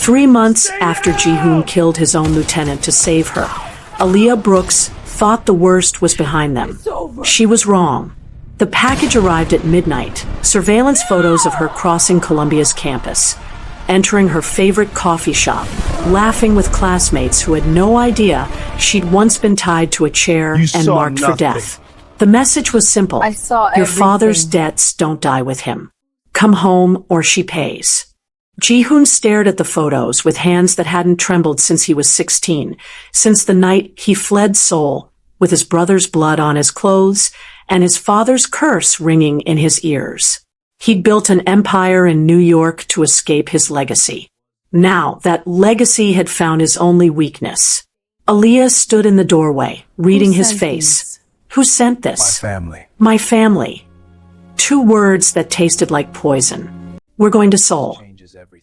3 months after Ji-Hoon killed his own lieutenant to save her, Aaliyah Brooks thought the worst was behind them. She was wrong. The package arrived at midnight, surveillance photos of her crossing Columbia's campus, entering her favorite coffee shop, laughing with classmates who had no idea she'd once been tied to a chair and marked for death. The message was simple. I saw Your everything. father's debts don't die with him. Come home or she pays. Ji-Hoon stared at the photos with hands that hadn't trembled since he was 16, since the night he fled Seoul, with his brother's blood on his clothes and his father's curse ringing in his ears. He'd built an empire in New York to escape his legacy. Now, that legacy had found his only weakness. Aaliyah stood in the doorway, reading his face. Who sent this? My family. My family. 2 words that tasted like poison. We're going to Seoul.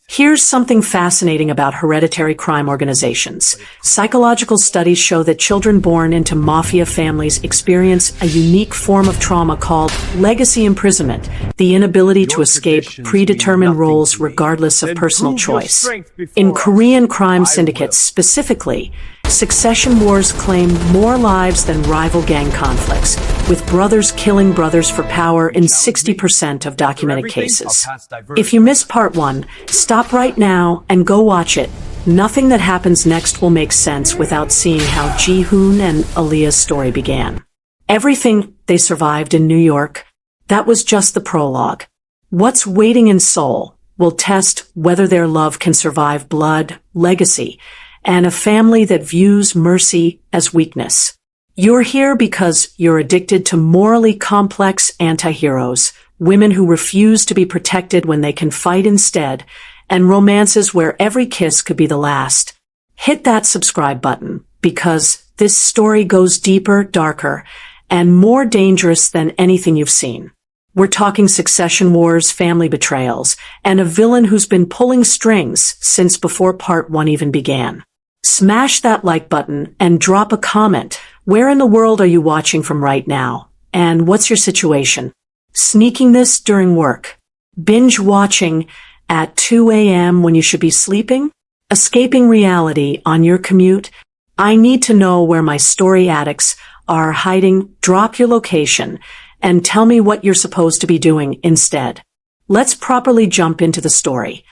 Here's something fascinating about hereditary crime organizations. Psychological studies show that children born into mafia families experience a unique form of trauma called legacy imprisonment, the inability to escape predetermined roles regardless of personal choice. In Korean crime syndicates specifically, succession wars claim more lives than rival gang conflicts, with brothers killing brothers for power in 60% of documented cases. If you missed part 1, stop right now and go watch it. Nothing that happens next will make sense without seeing how Ji-Hoon and Aaliyah's story began. Everything they survived in New York, that was just the prologue. What's waiting in Seoul will test whether their love can survive blood, legacy, and a family that views mercy as weakness. You're here because you're addicted to morally complex anti-heroes, women who refuse to be protected when they can fight instead, and romances where every kiss could be the last. Hit that subscribe button, because this story goes deeper, darker, and more dangerous than anything you've seen. We're talking succession wars, family betrayals, and a villain who's been pulling strings since before part 1 even began. Smash that like button and drop a comment. Where in the world are you watching from right now? And what's your situation? Sneaking this during work? Binge watching at 2 a.m. when you should be sleeping? Escaping reality on your commute? I need to know where my story addicts are hiding. Drop your location and tell me what you're supposed to be doing instead. Let's properly jump into the story.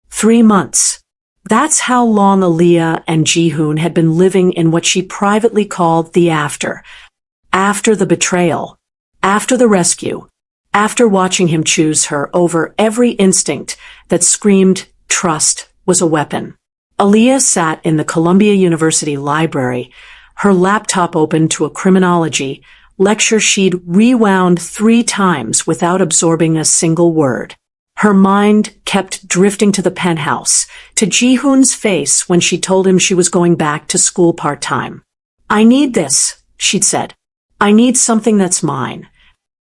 3 months. That's how long Aaliyah and Ji-Hoon had been living in what she privately called the after. After the betrayal. After the rescue. After watching him choose her over every instinct that screamed trust was a weapon. Aaliyah sat in the Columbia University library, her laptop open to a criminology lecture she'd rewound 3 times without absorbing a single word. Her mind kept drifting to the penthouse, to Ji-Hoon's face when she told him she was going back to school part-time. I need this, she'd said. I need something that's mine.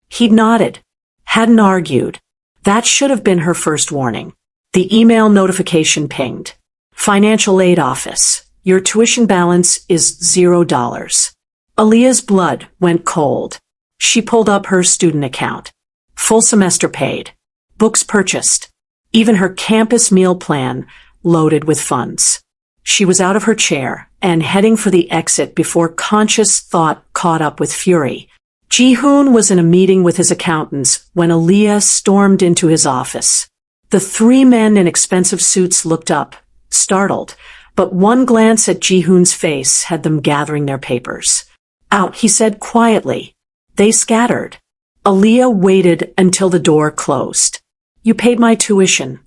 He'd nodded, hadn't argued. That should have been her first warning. The email notification pinged. Financial aid office. Your tuition balance is $0. Aaliyah's blood went cold. She pulled up her student account. Full semester paid. Books purchased. Even her campus meal plan loaded with funds. She was out of her chair and heading for the exit before conscious thought caught up with fury. Ji-Hoon was in a meeting with his accountants when Aaliyah stormed into his office. The 3 men in expensive suits looked up, startled, but one glance at Ji-Hoon's face had them gathering their papers. Out, he said quietly. They scattered. Aaliyah waited until the door closed. You paid my tuition.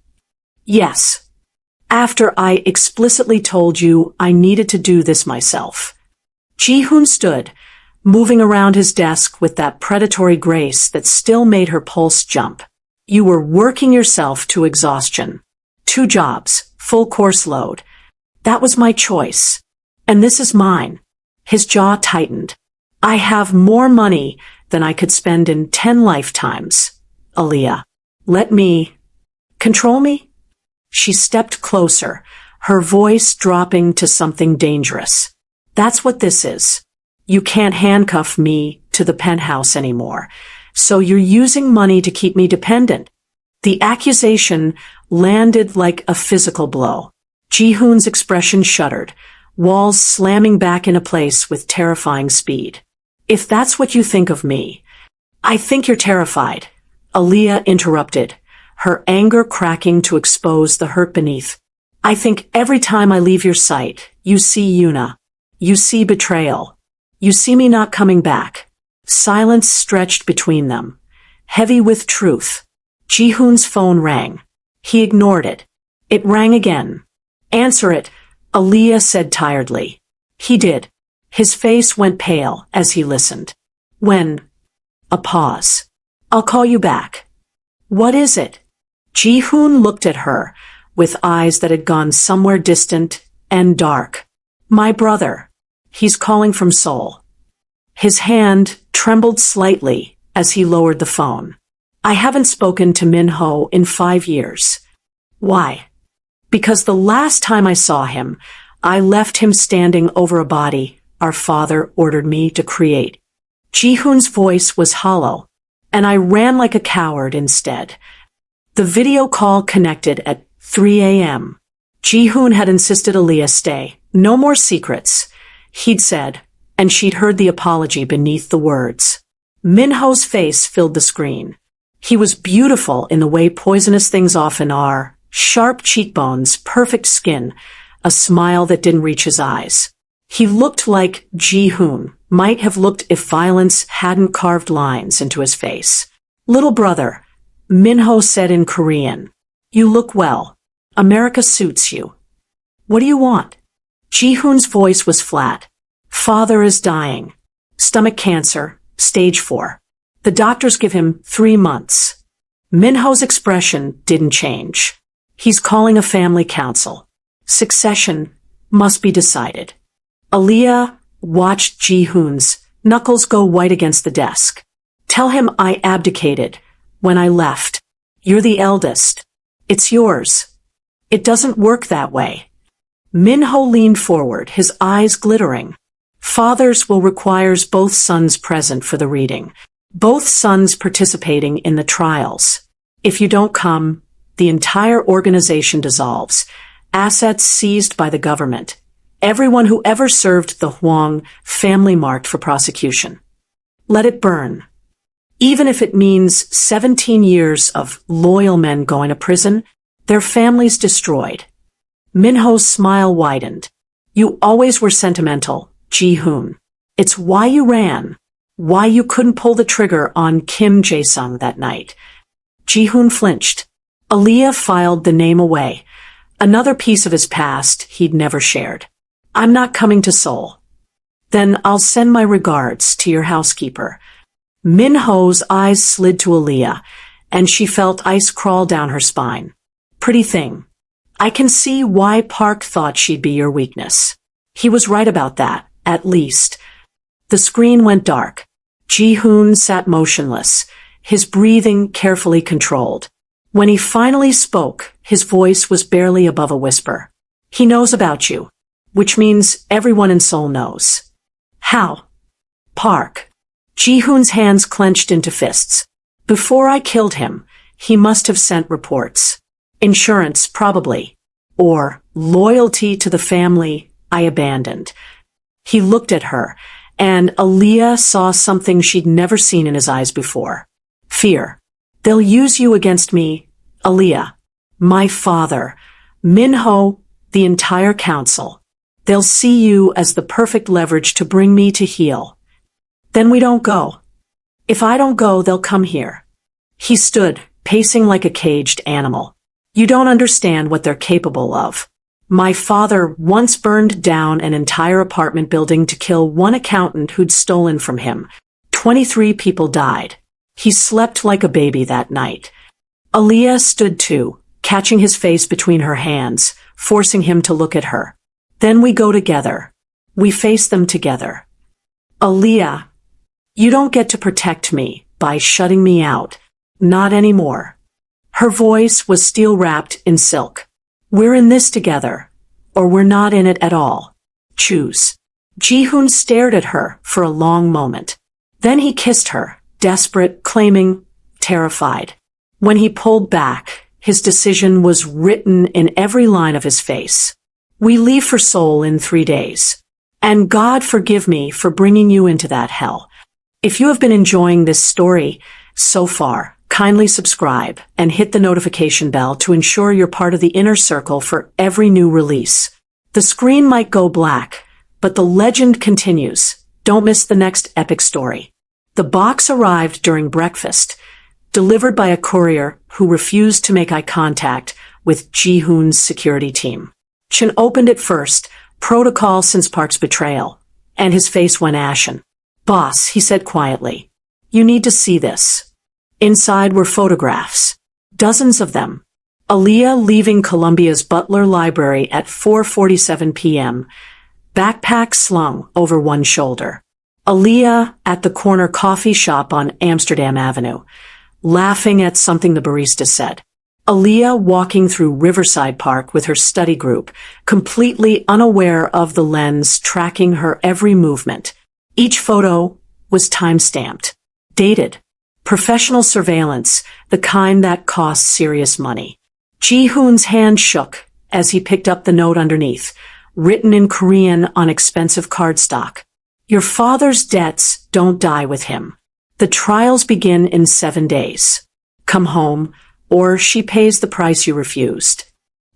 Yes. After I explicitly told you I needed to do this myself. Ji-Hoon stood, moving around his desk with that predatory grace that still made her pulse jump. You were working yourself to exhaustion. 2 jobs, full course load. That was my choice. And this is mine. His jaw tightened. I have more money than I could spend in 10 lifetimes. Aaliyah. Let me control me? She stepped closer, her voice dropping to something dangerous. That's what this is. You can't handcuff me to the penthouse anymore, so you're using money to keep me dependent. The accusation landed like a physical blow. Ji-Hoon's expression shuddered, walls slamming back into place with terrifying speed. If that's what you think of me, I think you're terrified, Aaliyah interrupted, her anger cracking to expose the hurt beneath. I think every time I leave your sight, you see Yuna. You see betrayal. You see me not coming back. Silence stretched between them, heavy with truth. Ji-Hoon's phone rang. He ignored it. It rang again. Answer it, Aaliyah said tiredly. He did. His face went pale as he listened. When? A pause. I'll call you back. What is it? Ji-Hoon looked at her, with eyes that had gone somewhere distant and dark. My brother. He's calling from Seoul. His hand trembled slightly as he lowered the phone. I haven't spoken to Min-ho in 5 years. Why? Because the last time I saw him, I left him standing over a body our father ordered me to create. Ji-Hoon's voice was hollow, and I ran like a coward instead. The video call connected at 3 a.m. Ji-Hoon had insisted Aaliyah stay. No more secrets, he'd said, and she'd heard the apology beneath the words. Min-ho's face filled the screen. He was beautiful in the way poisonous things often are. Sharp cheekbones, perfect skin, a smile that didn't reach his eyes. He looked like Ji-Hoon might have looked if violence hadn't carved lines into his face. Little brother, Min-ho said in Korean. You look well. America suits you. What do you want? Ji-Hoon's voice was flat. Father is dying. Stomach cancer, stage 4. The doctors give him 3 months. Min-ho's expression didn't change. He's calling a family council. Succession must be decided. Aaliyah watched Ji-Hoon's knuckles go white against the desk. Tell him I abdicated when I left. You're the eldest. It's yours. It doesn't work that way. Min-ho leaned forward, his eyes glittering. Fathers will require both sons present for the reading, both sons participating in the trials. If you don't come, the entire organization dissolves, assets seized by the government, everyone who ever served the Hwang family marked for prosecution. Let it burn. Even if it means 17 years of loyal men going to prison, their families destroyed. Min-ho's smile widened. You always were sentimental, Ji-Hoon. It's why you ran, why you couldn't pull the trigger on Kim Jae-sung that night. Ji-Hoon flinched. Aaliyah filed the name away, another piece of his past he'd never shared. I'm not coming to Seoul. Then I'll send my regards to your housekeeper. Min-ho's eyes slid to Aaliyah, and she felt ice crawl down her spine. Pretty thing. I can see why Park thought she'd be your weakness. He was right about that, at least. The screen went dark. Ji-Hoon sat motionless, his breathing carefully controlled. When he finally spoke, his voice was barely above a whisper. He knows about you, which means everyone in Seoul knows. How? Park. Ji-Hoon's hands clenched into fists. Before I killed him, he must have sent reports. Insurance, probably. Or loyalty to the family I abandoned. He looked at her, and Aaliyah saw something she'd never seen in his eyes before. Fear. They'll use you against me, Aaliyah. My father. Min-ho, the entire council. They'll see you as the perfect leverage to bring me to heel. Then we don't go. If I don't go, they'll come here. He stood, pacing like a caged animal. You don't understand what they're capable of. My father once burned down an entire apartment building to kill one accountant who'd stolen from him. 23 people died. He slept like a baby that night. Aaliyah stood too, catching his face between her hands, forcing him to look at her. Then we go together. We face them together. Aaliyah, you don't get to protect me by shutting me out. Not anymore. Her voice was steel-wrapped in silk. We're in this together, or we're not in it at all. Choose. Ji-Hoon stared at her for a long moment. Then he kissed her, desperate, claiming, terrified. When he pulled back, his decision was written in every line of his face. We leave for Seoul in 3 days. And God forgive me for bringing you into that hell. If you have been enjoying this story so far, kindly subscribe and hit the notification bell to ensure you're part of the inner circle for every new release. The screen might go black, but the legend continues. Don't miss the next epic story. The box arrived during breakfast, delivered by a courier who refused to make eye contact with Ji-Hoon's security team. Chin opened it first, protocol since Park's betrayal, and his face went ashen. "Boss," he said quietly, "you need to see this." Inside were photographs. Dozens of them. Aaliyah leaving Columbia's Butler Library at 4:47 p.m., backpack slung over one shoulder. Aaliyah at the corner coffee shop on Amsterdam Avenue, laughing at something the barista said. Aaliyah walking through Riverside Park with her study group, completely unaware of the lens tracking her every movement. Each photo was time-stamped, dated. Professional surveillance, the kind that costs serious money. Ji-Hoon's hand shook as he picked up the note underneath, written in Korean on expensive cardstock. "Your father's debts don't die with him. The trials begin in 7 days. Come home, or she pays the price you refused."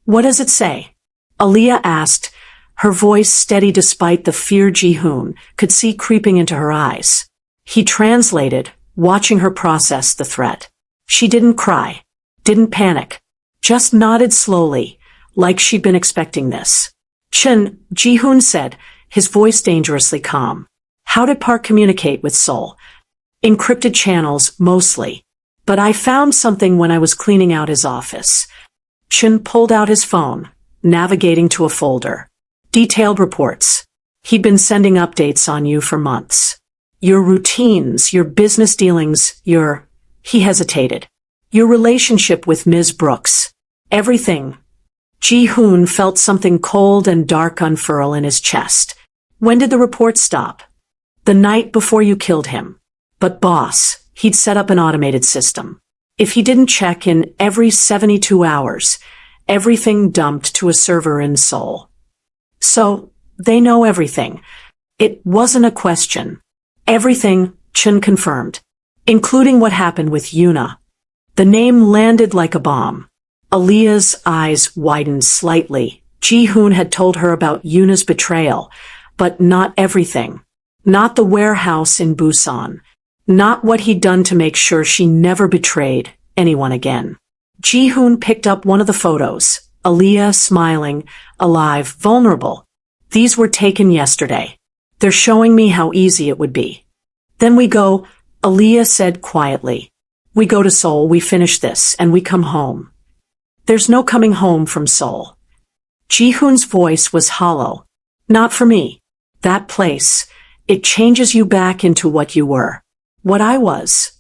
"What does it say?" Aaliyah asked, her voice steady despite the fear Ji-Hoon could see creeping into her eyes. He translated, watching her process the threat. She didn't cry, didn't panic, just nodded slowly, like she'd been expecting this. "Chin," Ji-Hoon said, his voice dangerously calm. "How did Park communicate with Seoul?" "Encrypted channels, mostly. But I found something when I was cleaning out his office." Chin pulled out his phone, navigating to a folder. "Detailed reports. He'd been sending updates on you for months. Your routines, your business dealings, he hesitated. Your relationship with Ms. Brooks. Everything." Ji-Hoon felt something cold and dark unfurl in his chest. "When did the report stop?" "The night before you killed him." "But boss, he'd set up an automated system. If he didn't check in every 72 hours, everything dumped to a server in Seoul. So, they know everything. It wasn't a question. Everything," Chin confirmed, "including what happened with Yuna." The name landed like a bomb. Aaliyah's eyes widened slightly. Ji-Hoon had told her about Yuna's betrayal, but not everything. Not the warehouse in Busan. Not what he'd done to make sure she never betrayed anyone again. Ji-Hoon picked up one of the photos. Aaliyah smiling, alive, vulnerable. "These were taken yesterday. They're showing me how easy it would be." "Then we go," Aaliyah said quietly. "We go to Seoul, we finish this, and we come home." "There's no coming home from Seoul." Ji-Hoon's voice was hollow. "Not for me. That place, it changes you back into what you were. What I was.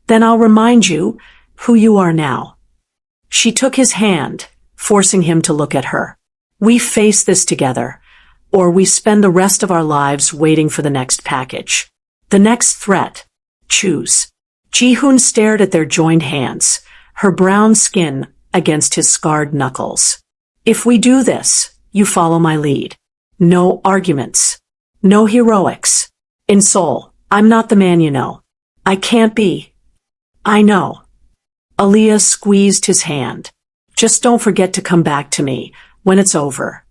Then I'll remind you who you are now." She took his hand, forcing him to look at her. "We face this together, or we spend the rest of our lives waiting for the next package. The next threat. Choose." Ji-Hoon stared at their joined hands, her brown skin against his scarred knuckles. "If we do this, you follow my lead. No arguments. No heroics. In Seoul, I'm not the man you know. I can't be." "I know." Aaliyah squeezed his hand. "Just don't forget to come back to me when it's over."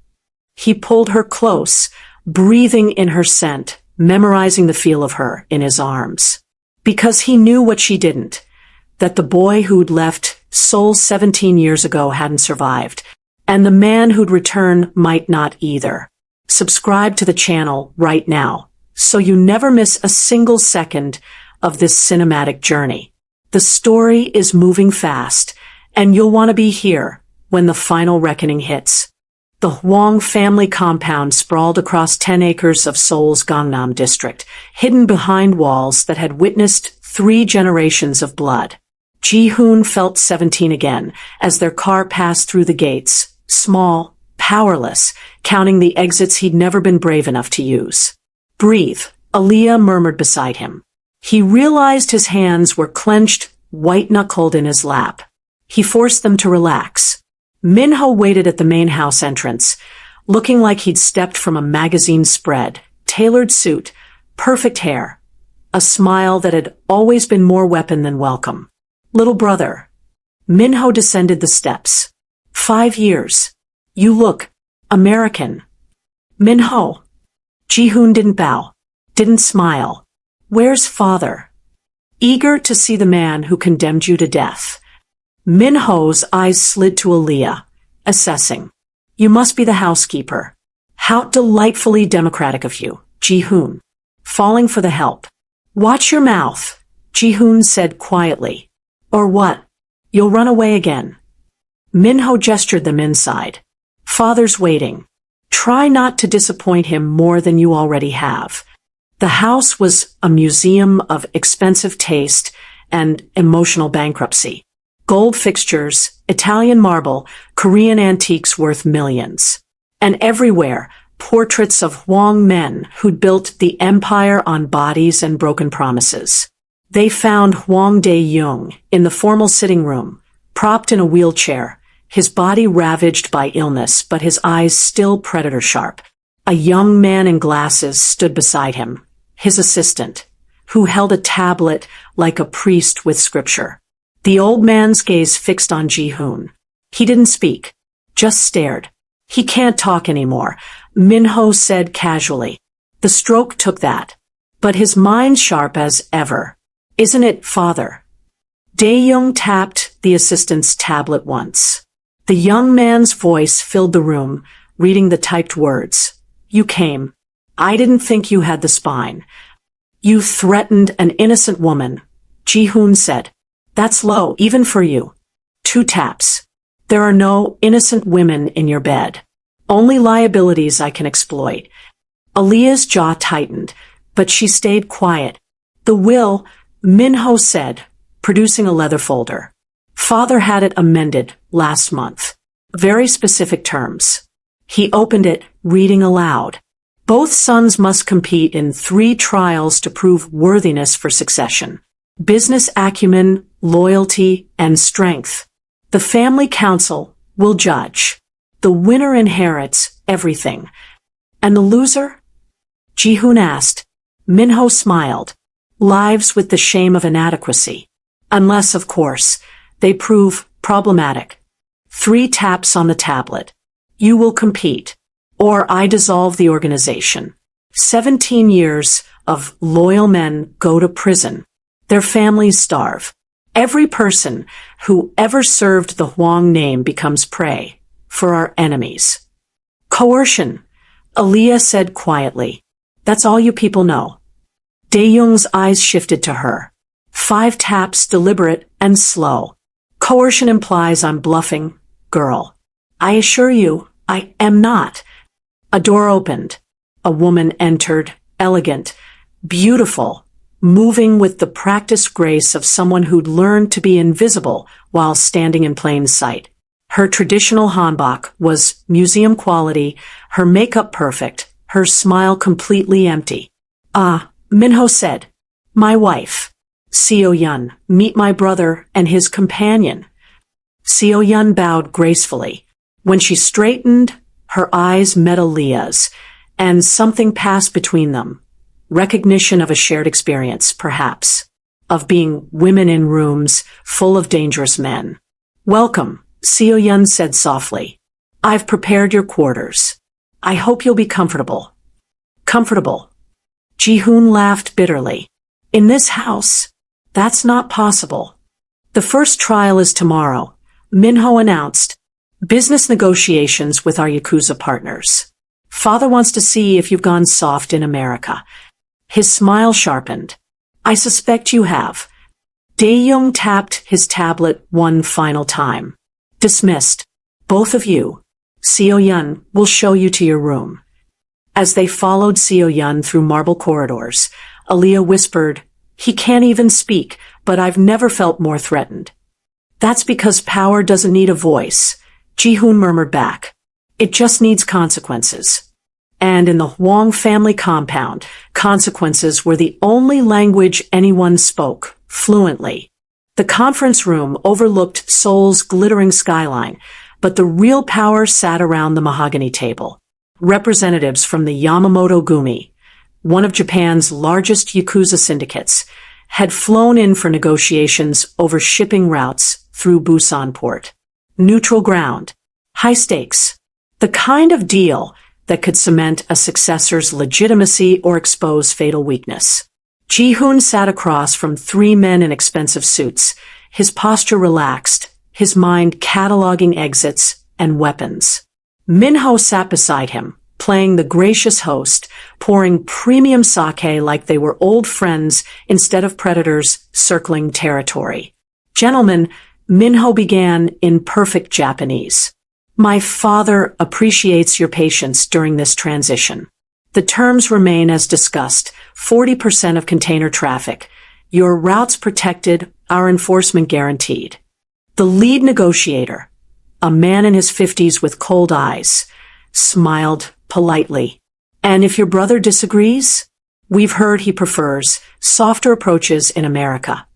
He pulled her close, breathing in her scent, memorizing the feel of her in his arms. Because he knew what she didn't, that the boy who'd left Seoul 17 years ago hadn't survived, and the man who'd return might not either. Subscribe to the channel right now, so you never miss a single second of this cinematic journey. The story is moving fast, and you'll want to be here when the final reckoning hits. The Hwang family compound sprawled across 10 acres of Seoul's Gangnam district, hidden behind walls that had witnessed 3 generations of blood. Ji-Hoon felt 17 again as their car passed through the gates, small, powerless, counting the exits he'd never been brave enough to use. "Breathe," Aaliyah murmured beside him. He realized his hands were clenched, white-knuckled in his lap. He forced them to relax. Minho waited at the main house entrance, looking like he'd stepped from a magazine spread, tailored suit, perfect hair, a smile that had always been more weapon than welcome. Little brother. Min-ho descended the steps. 5 years. You look American. Min-ho. Ji-Hoon didn't bow, didn't smile. Where's father? Eager to see the man who condemned you to death. Min-ho's eyes slid to Aaliyah, assessing. You must be the housekeeper. How delightfully democratic of you, Ji-Hoon. Falling for the help. Watch your mouth, Ji-Hoon said quietly. Or what? You'll run away again. Min-ho gestured them inside. Father's waiting. Try not to disappoint him more than you already have. The house was a museum of expensive taste and emotional bankruptcy. Gold fixtures, Italian marble, Korean antiques worth millions. And everywhere, portraits of Hwang men who'd built the empire on bodies and broken promises. They found Hwang Dae-young in the formal sitting room, propped in a wheelchair, his body ravaged by illness but his eyes still predator-sharp. A young man in glasses stood beside him, his assistant, who held a tablet like a priest with scripture. The old man's gaze fixed on Ji-Hoon. He didn't speak, just stared. He can't talk anymore, Min-ho said casually. The stroke took that. But his mind's sharp as ever. Isn't it, father? Dae-young tapped the assistant's tablet once. The young man's voice filled the room, reading the typed words. You came. I didn't think you had the spine. You threatened an innocent woman, Ji-Hoon said. That's low, even for you. 2 taps. There are no innocent women in your bed. Only liabilities I can exploit. Aaliyah's jaw tightened, but she stayed quiet. The will, Min-ho said, producing a leather folder. Father had it amended last month. Very specific terms. He opened it, reading aloud. Both sons must compete in 3 trials to prove worthiness for succession. Business acumen, loyalty, and strength. The family council will judge. The winner inherits everything. And the loser? Ji-Hoon asked. Min-ho smiled. Lives with the shame of inadequacy. Unless, of course, they prove problematic. 3 taps on the tablet. You will compete. Or I dissolve the organization. 17 years of loyal men go to prison. Their families starve. Every person who ever served the Hwang name becomes prey for our enemies. Coercion, Aaliyah said quietly. That's all you people know. Dae-young's eyes shifted to her. 5 taps, deliberate and slow. Coercion implies I'm bluffing, girl. I assure you, I am not. A door opened. A woman entered, elegant, beautiful, moving with the practiced grace of someone who'd learned to be invisible while standing in plain sight. Her traditional hanbok was museum quality, her makeup perfect, her smile completely empty. Ah, Min-ho said. My wife. Seo-yun, meet my brother and his companion. Seo-yun bowed gracefully. When she straightened, her eyes met Aaliyah's, and something passed between them. Recognition of a shared experience, perhaps, of being women in rooms full of dangerous men. Welcome, Seo-yun said softly. I've prepared your quarters. I hope you'll be comfortable. Comfortable. Ji-Hoon laughed bitterly. In this house, that's not possible. The first trial is tomorrow, Min-ho announced. Business negotiations with our Yakuza partners. Father wants to see if you've gone soft in America. His smile sharpened. I suspect you have. Dae-young tapped his tablet one final time. Dismissed. Both of you. Seo-yun will show you to your room. As they followed Seo-yun through marble corridors, Aaliyah whispered, He can't even speak, but I've never felt more threatened. That's because power doesn't need a voice, Ji-Hoon murmured back. It just needs consequences. And in the Hwang family compound, consequences were the only language anyone spoke fluently. The conference room overlooked Seoul's glittering skyline, but the real power sat around the mahogany table. Representatives from the Yamamoto Gumi, one of Japan's largest Yakuza syndicates, had flown in for negotiations over shipping routes through Busan port. Neutral ground. High stakes. The kind of deal that could cement a successor's legitimacy or expose fatal weakness. Ji-Hoon sat across from three men in expensive suits, his posture relaxed, his mind cataloging exits and weapons. Min-ho sat beside him, playing the gracious host, pouring premium sake like they were old friends instead of predators circling territory. Gentlemen, Min-ho began in perfect Japanese. My father appreciates your patience during this transition. The terms remain as discussed, 40% of container traffic. Your routes protected, our enforcement guaranteed. The lead negotiator, a man in his 50s with cold eyes, smiled politely. And if your brother disagrees? We've heard he prefers softer approaches in America.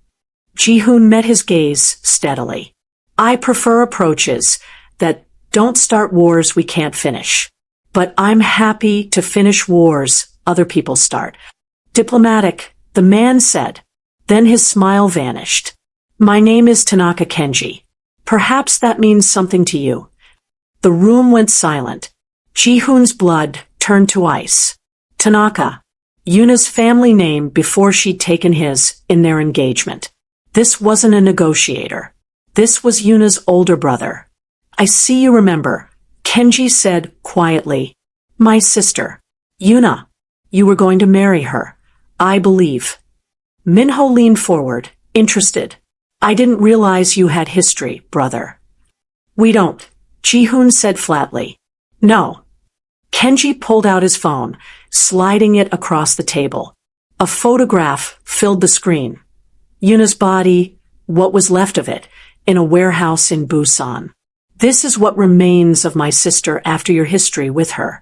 Ji-Hoon met his gaze steadily. I prefer approaches that don't start wars we can't finish. But I'm happy to finish wars other people start. Diplomatic, the man said. Then his smile vanished. My name is Tanaka Kenji. Perhaps that means something to you. The room went silent. Ji-Hoon's blood turned to ice. Tanaka, Yuna's family name before she'd taken his in their engagement. This wasn't a negotiator. This was Yuna's older brother. I see you remember, Kenji said quietly. My sister. Yuna. You were going to marry her. I believe. Min-ho leaned forward, interested. I didn't realize you had history, brother. We don't, Ji-Hoon said flatly. No. Kenji pulled out his phone, sliding it across the table. A photograph filled the screen. Yuna's body, what was left of it, in a warehouse in Busan. This is what remains of my sister after your history with her.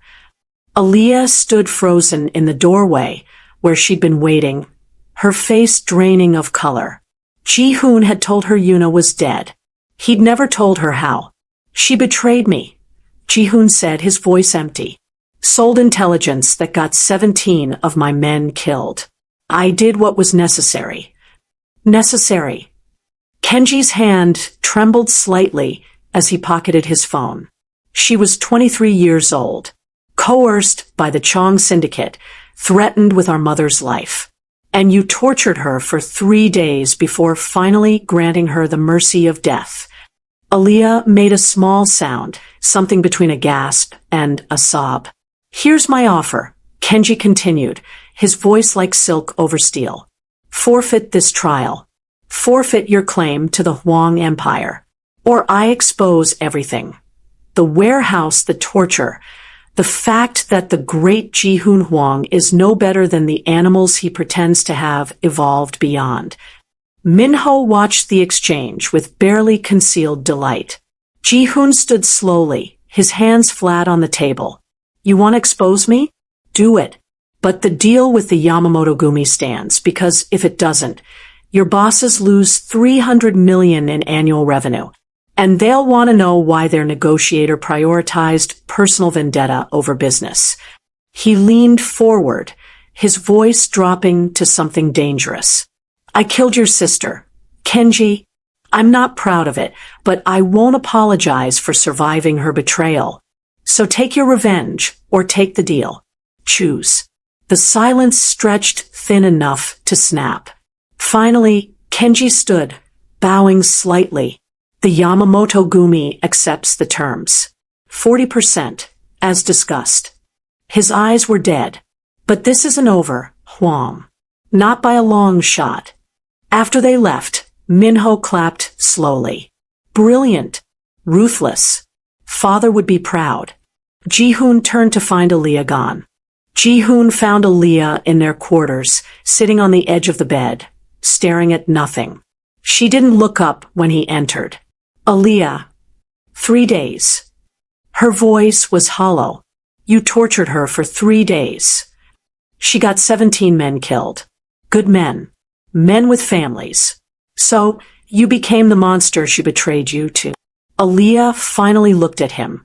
Aaliyah stood frozen in the doorway where she'd been waiting, her face draining of color. Ji-Hoon had told her Yuna was dead. He'd never told her how. She betrayed me, Ji-Hoon said, his voice empty. Sold intelligence that got 17 of my men killed. I did what was necessary. Necessary. Kenji's hand trembled slightly as he pocketed his phone. She was 23 years old, coerced by the Chong Syndicate, threatened with our mother's life. And you tortured her for 3 days before finally granting her the mercy of death. Aaliyah made a small sound, something between a gasp and a sob. Here's my offer, Kenji continued, his voice like silk over steel. Forfeit this trial. Forfeit your claim to the Hwang Empire. Or I expose everything. The warehouse, the torture, the fact that the great Ji-Hoon Hwang is no better than the animals he pretends to have evolved beyond. Min-ho watched the exchange with barely concealed delight. Ji-Hoon stood slowly, his hands flat on the table. You want to expose me? Do it. But the deal with the Yamamoto Gumi stands, because if it doesn't, your bosses lose $300 million in annual revenue. And they'll want to know why their negotiator prioritized personal vendetta over business. He leaned forward, his voice dropping to something dangerous. I killed your sister, Kenji. I'm not proud of it, but I won't apologize for surviving her betrayal. So take your revenge, or take the deal. Choose. The silence stretched thin enough to snap. Finally, Kenji stood, bowing slightly. The Yamamoto Gumi accepts the terms. 40%, as discussed. His eyes were dead. But this isn't over, Hwang. Not by a long shot. After they left, Min-ho clapped slowly. Brilliant. Ruthless. Father would be proud. Ji-Hoon turned to find Aaliyah gone. Ji-Hoon found Aaliyah in their quarters, sitting on the edge of the bed, staring at nothing. She didn't look up when he entered. Aaliyah. 3 days. Her voice was hollow. You tortured her for 3 days. She got 17 men killed. Good men. Men with families. So, you became the monster she betrayed you to. Aaliyah finally looked at him,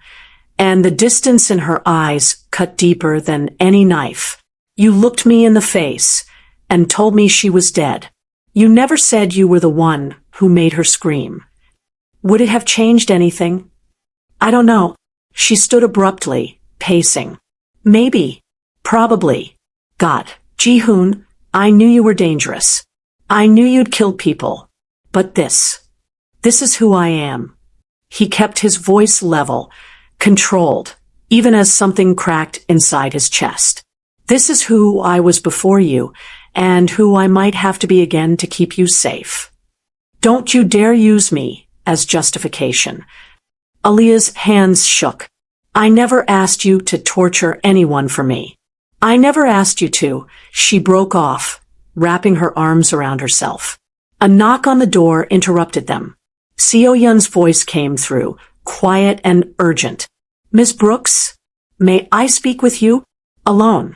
and the distance in her eyes cut deeper than any knife. You looked me in the face and told me she was dead. You never said you were the one who made her scream. Would it have changed anything? I don't know. She stood abruptly, pacing. Maybe. Probably. God, Ji-Hoon, I knew you were dangerous. I knew you'd kill people. But this is who I am. He kept his voice level, controlled, even as something cracked inside his chest. This is who I was before you, and who I might have to be again to keep you safe. Don't you dare use me as justification. Aaliyah's hands shook. I never asked you to torture anyone for me. I never asked you to. She broke off, wrapping her arms around herself. A knock on the door interrupted them. Seo-Yun's voice came through, quiet and urgent. Miss Brooks, may I speak with you? Alone.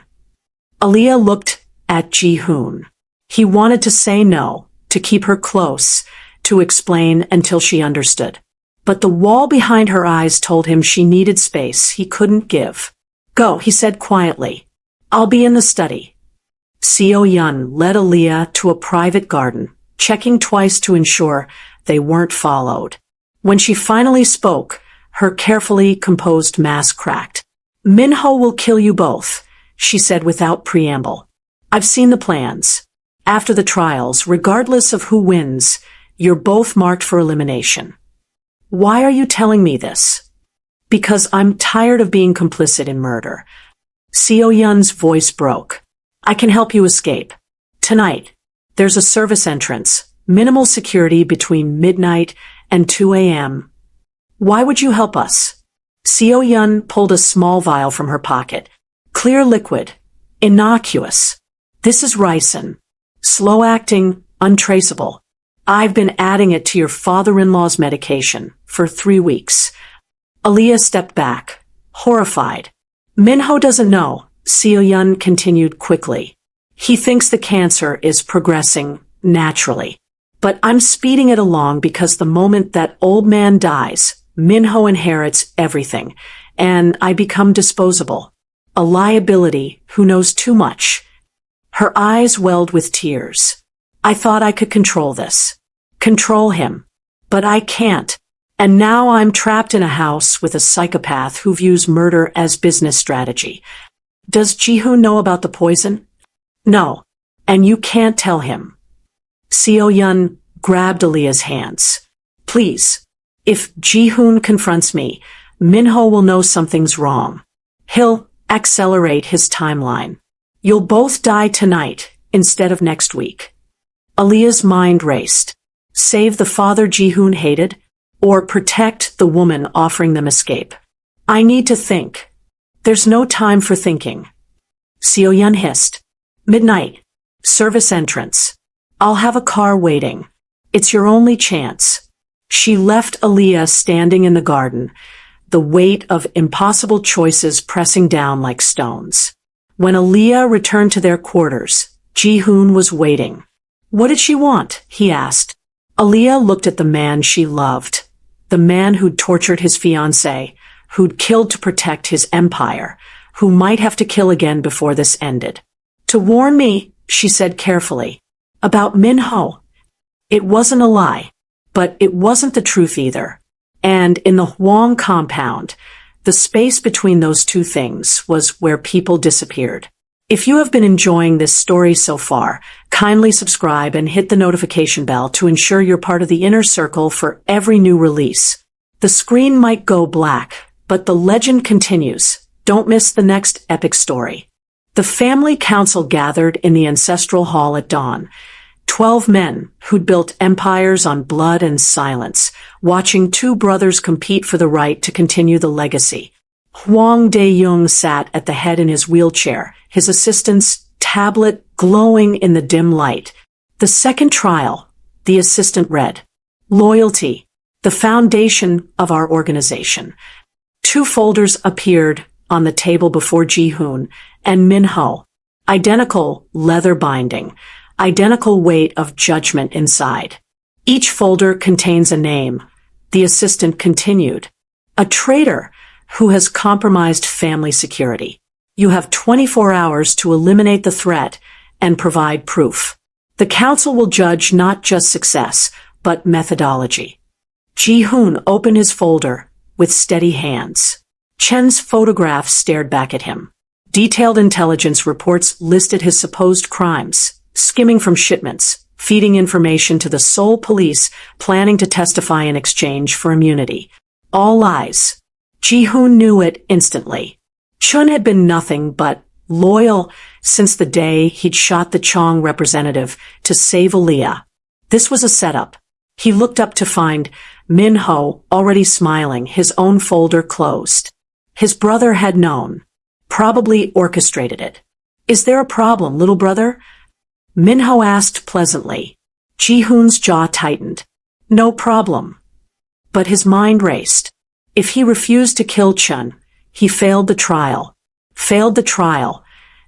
Aaliyah looked at Ji-Hoon. He wanted to say no, to keep her close, to explain until she understood. But the wall behind her eyes told him she needed space he couldn't give. Go, he said quietly. I'll be in the study. Seo-Yun led Aaliyah to a private garden, checking twice to ensure they weren't followed. When she finally spoke, her carefully composed mask cracked. Min-ho will kill you both, she said without preamble. I've seen the plans. After the trials, regardless of who wins, you're both marked for elimination. Why are you telling me this? Because I'm tired of being complicit in murder. Seo-Yun's voice broke. I can help you escape. Tonight, there's a service entrance, minimal security between midnight and 2 a.m. Why would you help us? Seo-Yun pulled a small vial from her pocket. Clear liquid. Innocuous. This is ricin. Slow-acting, untraceable. I've been adding it to your father-in-law's medication for 3 weeks. Aaliyah stepped back, horrified. Min-ho doesn't know, Seo-Yun continued quickly. He thinks the cancer is progressing naturally. But I'm speeding it along because the moment that old man dies, Min-ho inherits everything, and I become disposable. A liability who knows too much. Her eyes welled with tears. I thought I could control this. Control him. But I can't. And now I'm trapped in a house with a psychopath who views murder as business strategy. Does Ji-Hoon know about the poison? No. And you can't tell him. Seo-Yun grabbed Aaliyah's hands. Please. If Ji-Hoon confronts me, Min-ho will know something's wrong. He'll accelerate his timeline. You'll both die tonight instead of next week. Aaliyah's mind raced. Save the father Ji-Hoon hated, or protect the woman offering them escape. I need to think. There's no time for thinking. Seo-Yun hissed. Midnight. Service entrance. I'll have a car waiting. It's your only chance. She left Aaliyah standing in the garden, the weight of impossible choices pressing down like stones. When Aaliyah returned to their quarters, Ji-Hoon was waiting. What did she want? He asked. Aaliyah looked at the man she loved, the man who'd tortured his fiancée, who'd killed to protect his empire, who might have to kill again before this ended. To warn me, she said carefully, about Min-ho. It wasn't a lie, but it wasn't the truth either. And in the Hwang compound, the space between those two things was where people disappeared. If you have been enjoying this story so far, kindly subscribe and hit the notification bell to ensure you're part of the inner circle for every new release. The screen might go black, but the legend continues. Don't miss the next epic story. The family council gathered in the ancestral hall at dawn. 12 men who'd built empires on blood and silence, watching two brothers compete for the right to continue the legacy. Hwang Dae-young sat at the head in his wheelchair, his assistant's tablet glowing in the dim light. The second trial, the assistant read, Loyalty, the foundation of our organization. 2 folders appeared on the table before Ji-Hoon and Min-ho. Identical leather binding, identical weight of judgment inside. Each folder contains a name. The assistant continued. A traitor who has compromised family security. You have 24 hours to eliminate the threat and provide proof. The council will judge not just success, but methodology. Ji-Hoon opened his folder with steady hands. Chen's photograph stared back at him. Detailed intelligence reports listed his supposed crimes, skimming from shipments, feeding information to the Seoul police planning to testify in exchange for immunity. All lies. Ji-Hoon knew it instantly. Chun had been nothing but loyal since the day he'd shot the Chong representative to save Aaliyah. This was a setup. He looked up to find Min-ho already smiling, his own folder closed. His brother had known. Probably orchestrated it. "Is there a problem, little brother?" Min-ho asked pleasantly. Ji-Hoon's jaw tightened. No problem. But his mind raced. If he refused to kill Chun, he failed the trial.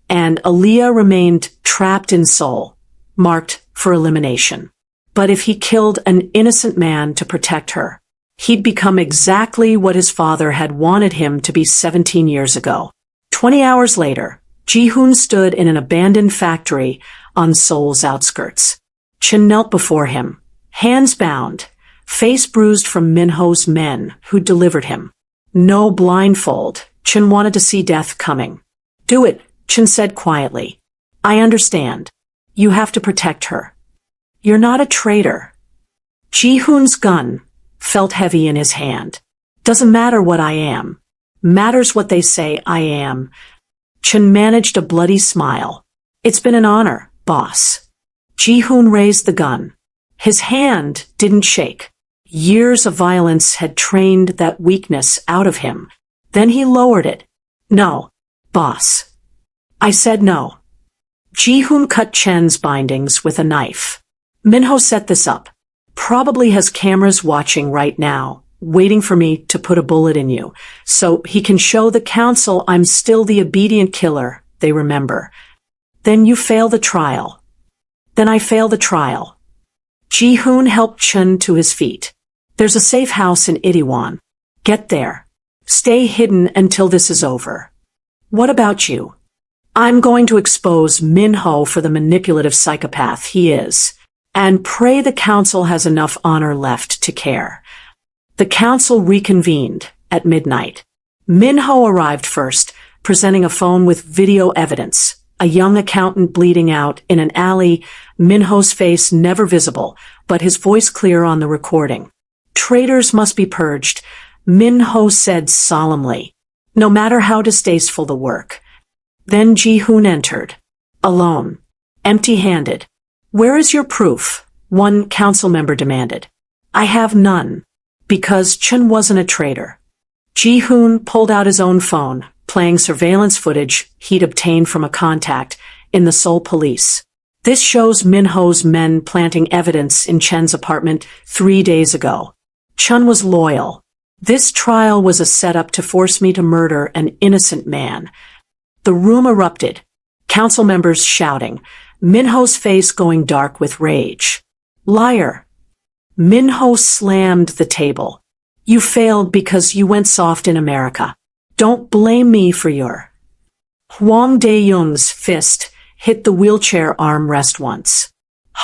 And Aaliyah remained trapped in Seoul, marked for elimination. But if he killed an innocent man to protect her, he'd become exactly what his father had wanted him to be 17 years ago. 20 hours later, Ji-Hoon stood in an abandoned factory on Seoul's outskirts. Chun knelt before him, hands bound, face bruised from Min-ho's men who delivered him. No blindfold. Chun wanted to see death coming. "Do it," Chun said quietly. "I understand. You have to protect her. You're not a traitor." Ji-Hoon's gun felt heavy in his hand. "Doesn't matter what I am. Matters what they say I am." Chun managed a bloody smile. "It's been an honor, boss." Ji-Hoon raised the gun. His hand didn't shake. Years of violence had trained that weakness out of him. Then he lowered it. "No, boss. I said no." Ji-Hoon cut Chen's bindings with a knife. "Min-ho set this up. Probably has cameras watching right now, waiting for me to put a bullet in you, so he can show the council I'm still the obedient killer they remember. Then you fail the trial. Then I fail the trial." Ji-Hoon helped Chun to his feet. "There's a safe house in Itaewon. Get there. Stay hidden until this is over. What about you? I'm going to expose Min-ho for the manipulative psychopath he is, and pray the council has enough honor left to care." The council reconvened at midnight. Min-ho arrived first, presenting a phone with video evidence. A young accountant bleeding out in an alley, Min-ho's face never visible, but his voice clear on the recording. "Traitors must be purged," Min-ho said solemnly, "no matter how distasteful the work." Then Ji-Hoon entered. Alone. Empty-handed. "Where is your proof?" one council member demanded. "I have none." Because Chun wasn't a traitor. Ji-Hoon pulled out his own phone, playing surveillance footage he'd obtained from a contact in the Seoul police. This shows Min-ho's men planting evidence in Chen's apartment 3 days ago. Chun was loyal. This trial was a setup to force me to murder an innocent man. The room erupted. Council members shouting, Min-ho's face going dark with rage. "Liar." Min-ho slammed the table. "You failed because you went soft in America. Don't blame me for your—" Hwang Dae-young's fist hit the wheelchair armrest once.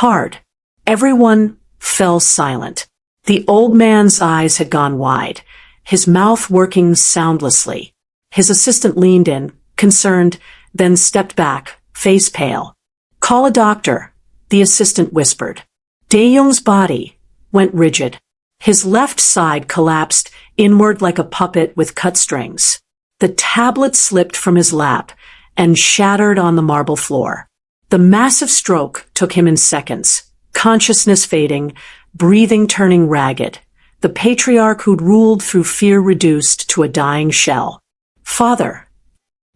Hard. Everyone fell silent. The old man's eyes had gone wide, his mouth working soundlessly. His assistant leaned in, concerned, then stepped back, face pale. "Call a doctor," the assistant whispered. Dae-young's body went rigid. His left side collapsed inward like a puppet with cut strings. The tablet slipped from his lap and shattered on the marble floor. The massive stroke took him in seconds, consciousness fading, breathing turning ragged. The patriarch who'd ruled through fear reduced to a dying shell. "Father."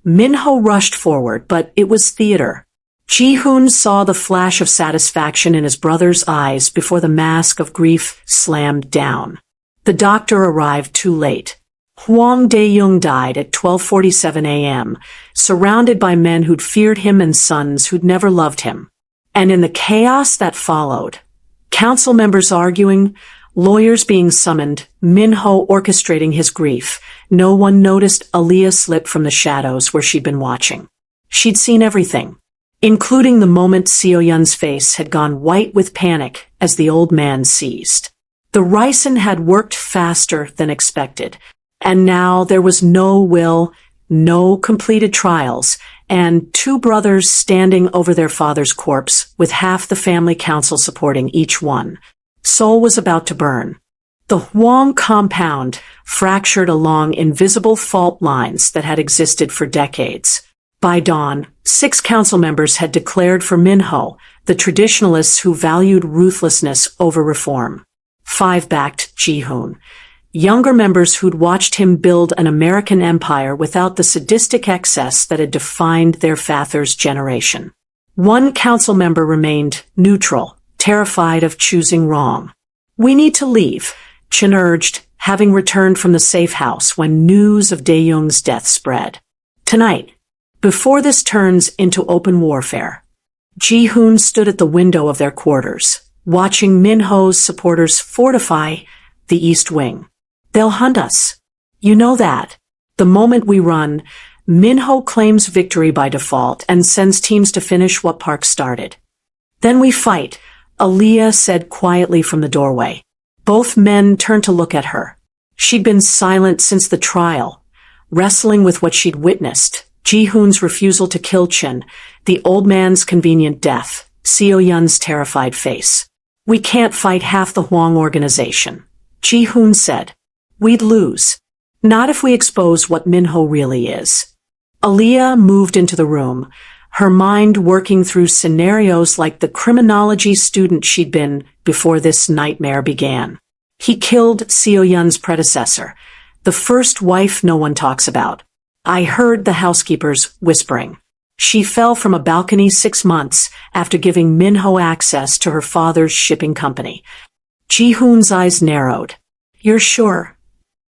Min-ho rushed forward, but it was theater. Ji-Hoon saw the flash of satisfaction in his brother's eyes before the mask of grief slammed down. The doctor arrived too late. Hwang Dae-young died at 12:47 a.m., surrounded by men who'd feared him and sons who'd never loved him. And in the chaos that followed, council members arguing, Lawyers being summoned, Min-ho orchestrating his grief. No one noticed Aaliyah slip from the shadows where she'd been watching. She'd seen everything, including the moment Seo-yun's face had gone white with panic as the old man seized. The ricin had worked faster than expected, and now there was no will, no completed trials, and two brothers standing over their father's corpse with half the family council supporting each one. Seoul was about to burn. The Hwang compound fractured along invisible fault lines that had existed for decades. By dawn, 6 council members had declared for Min-ho, the traditionalists who valued ruthlessness over reform. 5 backed Ji-Hoon, younger members who'd watched him build an American empire without the sadistic excess that had defined their father's generation. 1 council member remained neutral, terrified of choosing wrong. "We need to leave," Chun urged, having returned from the safe house when news of Dae-young's death spread. "Tonight, before this turns into open warfare." Ji-Hoon stood at the window of their quarters, watching Min-ho's supporters fortify the East Wing. "They'll hunt us. You know that. The moment we run, Min-ho claims victory by default and sends teams to finish what Park started. Then we fight," Aaliyah said quietly from the doorway. Both men turned to look at her. She'd been silent since the trial, wrestling with what she'd witnessed: Ji-Hoon's refusal to kill Chun, the old man's convenient death, Seo-yun's terrified face. "We can't fight half the Hwang organization," Ji-Hoon said. "We'd lose. Not if we expose what Min-ho really is." Aaliyah moved into the room, her mind working through scenarios like the criminology student she'd been before this nightmare began. He killed Seo-yun's predecessor, the first wife no one talks about. I heard the housekeepers whispering. She fell from a balcony 6 months after giving Min-ho access to her father's shipping company. Ji-Hoon's eyes narrowed. "You're sure?"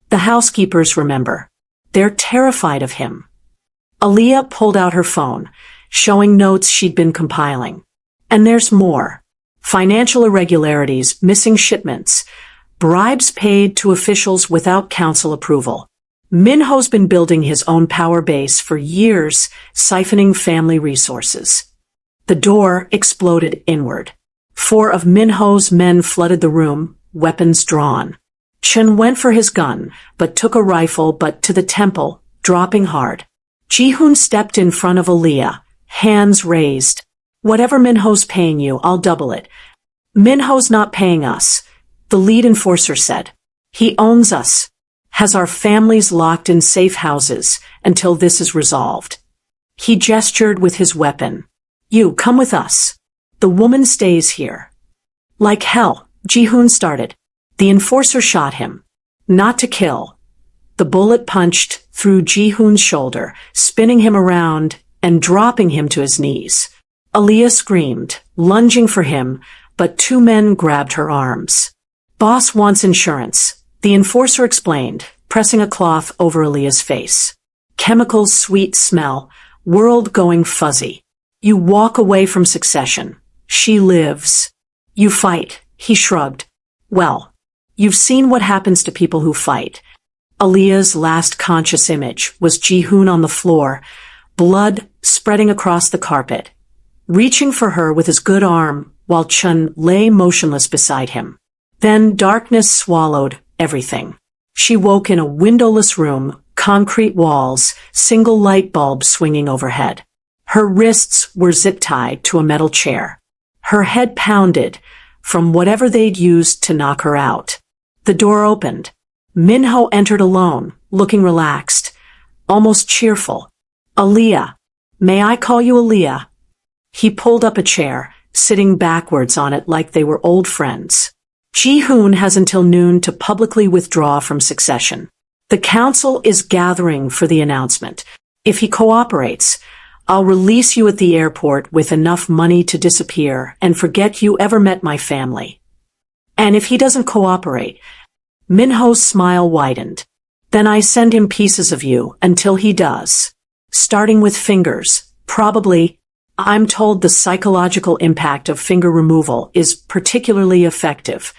"The housekeepers remember. They're terrified of him." Aaliyah pulled out her phone, showing notes she'd been compiling. "And there's more. Financial irregularities, missing shipments, bribes paid to officials without council approval. Min-ho's been building his own power base for years, siphoning family resources." The door exploded inward. 4 of Min-ho's men flooded the room, weapons drawn. Chun went for his gun, but took a rifle but to the temple, dropping hard. Ji-Hoon stepped in front of Aaliyah, hands raised. "Whatever Min-ho's paying you, I'll double it." "Min-ho's not paying us," the lead enforcer said. "He owns us. Has our families locked in safe houses until this is resolved." He gestured with his weapon. "You, come with us. The woman stays here." "Like hell," Ji-Hoon started. The enforcer shot him. Not to kill. The bullet punched through Ji-Hoon's shoulder, spinning him around and dropping him to his knees. Aaliyah screamed, lunging for him, but 2 men grabbed her arms. "Boss wants insurance," the enforcer explained, pressing a cloth over Aaliyah's face. "Chemicals, sweet smell, world going fuzzy. You walk away from succession. She lives. You fight," he shrugged. "Well, you've seen what happens to people who fight." Aaliyah's last conscious image was Ji-Hoon on the floor, blood spreading across the carpet, reaching for her with his good arm while Chun lay motionless beside him. Then darkness swallowed everything. She woke in a windowless room, concrete walls, single light bulb swinging overhead. Her wrists were zip-tied to a metal chair. Her head pounded from whatever they'd used to knock her out. The door opened. Min-ho entered alone, looking relaxed, almost cheerful. "Aaliyah. May I call you Aaliyah?" He pulled up a chair, sitting backwards on it like they were old friends. "Ji-Hoon has until noon to publicly withdraw from succession. The council is gathering for the announcement. If he cooperates, I'll release you at the airport with enough money to disappear and forget you ever met my family. And if he doesn't cooperate..." Min-ho's smile widened. "Then I send him pieces of you until he does. Starting with fingers, probably. I'm told the psychological impact of finger removal is particularly effective."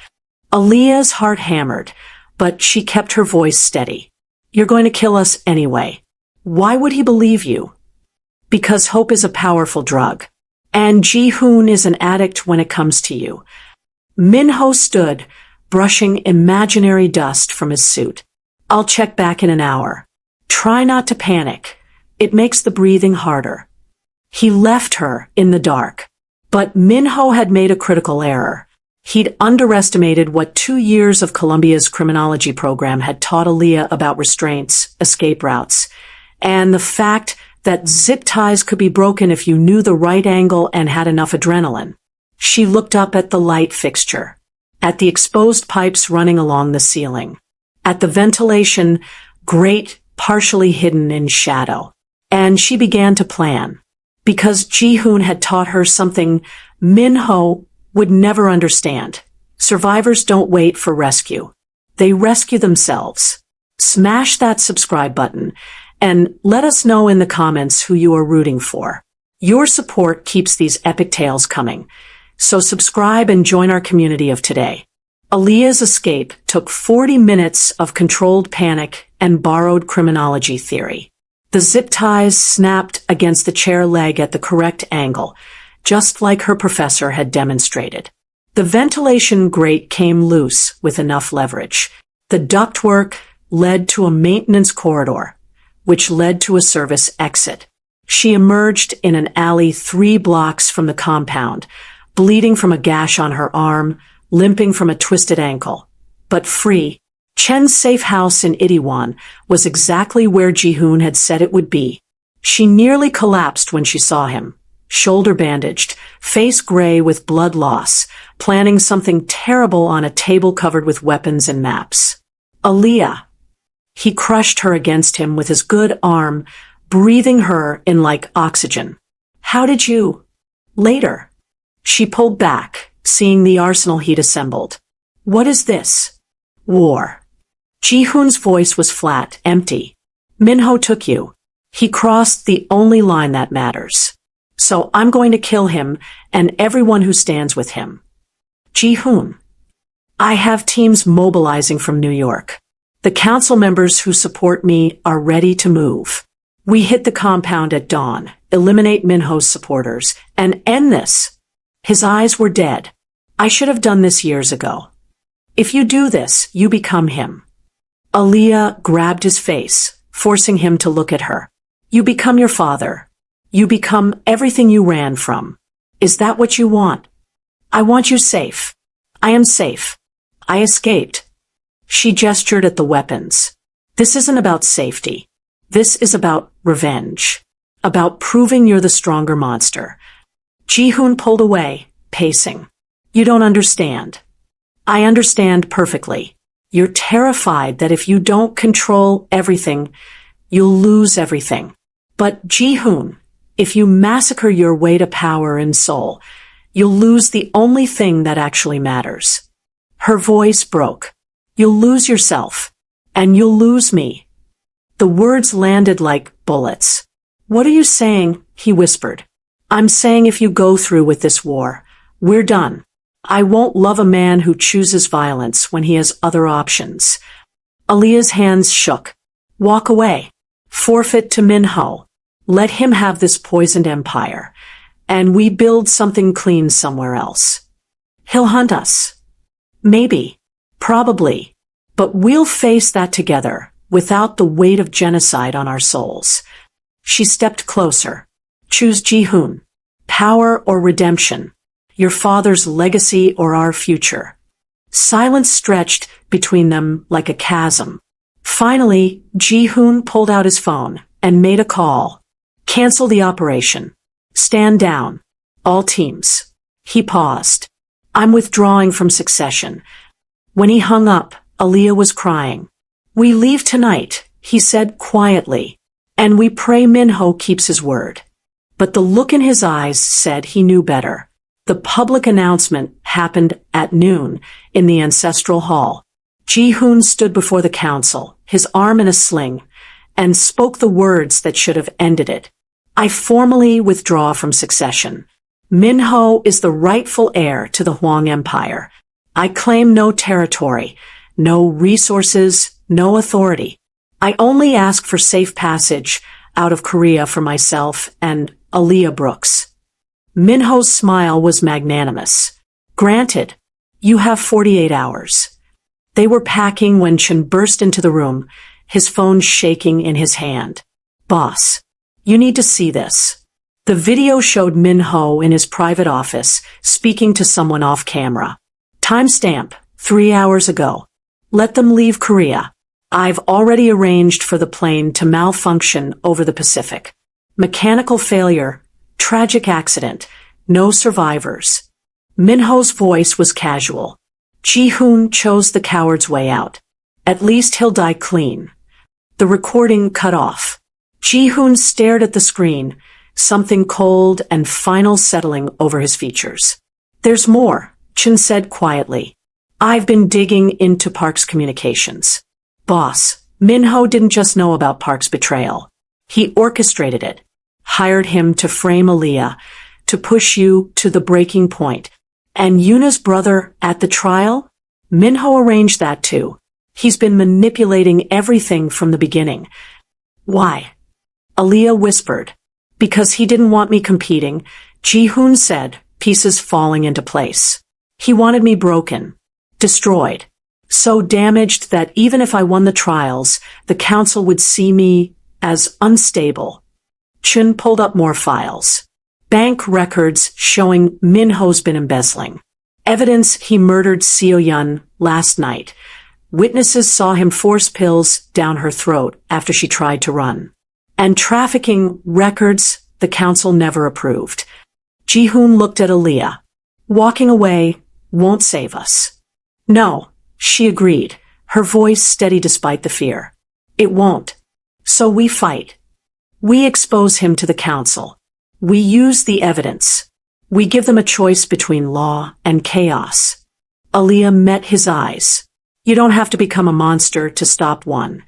Aaliyah's heart hammered, but she kept her voice steady. You're going to kill us anyway. Why would he believe you? Because hope is a powerful drug. And Ji-Hoon is an addict when it comes to you. Min-ho stood, brushing imaginary dust from his suit. I'll check back in an hour. Try not to panic. It makes the breathing harder. He left her in the dark. But Min-ho had made a critical error. He'd underestimated what 2 years of Columbia's criminology program had taught Aaliyah about restraints, escape routes, and the fact that zip ties could be broken if you knew the right angle and had enough adrenaline. She looked up at the light fixture, at the exposed pipes running along the ceiling, at the ventilation, grate partially hidden in shadow, and she began to plan. Because Ji-Hoon had taught her something Min-ho would never understand. Survivors don't wait for rescue. They rescue themselves. Smash that subscribe button and let us know in the comments who you are rooting for. Your support keeps these epic tales coming. So subscribe and join our community of today. Aaliyah's escape took 40 minutes of controlled panic and borrowed criminology theory. The zip ties snapped against the chair leg at the correct angle, just like her professor had demonstrated. The ventilation grate came loose with enough leverage. The ductwork led to a maintenance corridor, which led to a service exit. She emerged in an alley 3 blocks from the compound, bleeding from a gash on her arm, limping from a twisted ankle, but free. Chen's safe house in Itaewon was exactly where Ji-Hoon had said it would be. She nearly collapsed when she saw him, shoulder bandaged, face gray with blood loss, planning something terrible on a table covered with weapons and maps. Aaliyah. He crushed her against him with his good arm, breathing her in like oxygen. How did you? Later. She pulled back, seeing the arsenal he'd assembled. What is this? War. Ji-Hoon's voice was flat, empty. Min-ho took you. He crossed the only line that matters. So I'm going to kill him and everyone who stands with him. Ji-Hoon. I have teams mobilizing from New York. The council members who support me are ready to move. We hit the compound at dawn, eliminate Min-ho's supporters, and end this. His eyes were dead. I should have done this years ago. If you do this, you become him. Aaliyah grabbed his face, forcing him to look at her. You become your father. You become everything you ran from. Is that what you want? I want you safe. I am safe. I escaped. She gestured at the weapons. This isn't about safety. This is about revenge. About proving you're the stronger monster. Ji-Hoon pulled away, pacing. You don't understand. I understand perfectly. You're terrified that if you don't control everything, you'll lose everything. But Ji-Hoon, if you massacre your way to power and soul, you'll lose the only thing that actually matters. Her voice broke. You'll lose yourself. And you'll lose me. The words landed like bullets. What are you saying? He whispered. I'm saying if you go through with this war, we're done. I won't love a man who chooses violence when he has other options. Aaliyah's hands shook. Walk away. Forfeit to Min-ho. Let him have this poisoned empire. And we build something clean somewhere else. He'll hunt us. Maybe. Probably. But we'll face that together, without the weight of genocide on our souls. She stepped closer. Choose Ji-Hoon. Power or redemption. Your father's legacy or our future. Silence stretched between them like a chasm. Finally, Ji-Hoon pulled out his phone and made a call. Cancel the operation. Stand down. All teams. He paused. I'm withdrawing from Succession. When he hung up, Aaliyah was crying. We leave tonight, he said quietly, and we pray Min-ho keeps his word. But the look in his eyes said he knew better. The public announcement happened at noon in the ancestral hall. Ji-Hoon stood before the council, his arm in a sling, and spoke the words that should have ended it. I formally withdraw from Succession. Min-ho is the rightful heir to the Hwang Empire. I claim no territory, no resources, no authority. I only ask for safe passage out of Korea for myself and Aaliyah Brooks. Minho's smile was magnanimous. Granted, you have 48 hours. They were packing when Chun burst into the room, his phone shaking in his hand. Boss, you need to see this. The video showed Minho in his private office, speaking to someone off camera. Timestamp, 3 hours ago. Let them leave Korea. I've already arranged for the plane to malfunction over the Pacific. Mechanical failure, tragic accident, no survivors. Minho's voice was casual. Ji-Hoon chose the coward's way out. At least he'll die clean. The recording cut off. Ji-Hoon stared at the screen, something cold and final settling over his features. There's more, Chun said quietly. I've been digging into Park's communications. Boss, Minho didn't just know about Park's betrayal. He orchestrated it, hired him to frame Aaliyah, to push you to the breaking point. And Yuna's brother at the trial? Minho arranged that too. He's been manipulating everything from the beginning. Why? Aaliyah whispered. Because he didn't want me competing, Ji-Hoon said, pieces falling into place. He wanted me broken, destroyed. So damaged that even if I won the trials, the council would see me as unstable. Chun pulled up more files. Bank records showing Minho's been embezzling. Evidence he murdered Seo-yeon last night. Witnesses saw him force pills down her throat after she tried to run. And trafficking records the council never approved. Ji-Hoon looked at Aaliyah. Walking away won't save us. No. She agreed, her voice steady despite the fear. It won't. So we fight. We expose him to the council. We use the evidence. We give them a choice between law and chaos. Aaliyah met his eyes. You don't have to become a monster to stop one.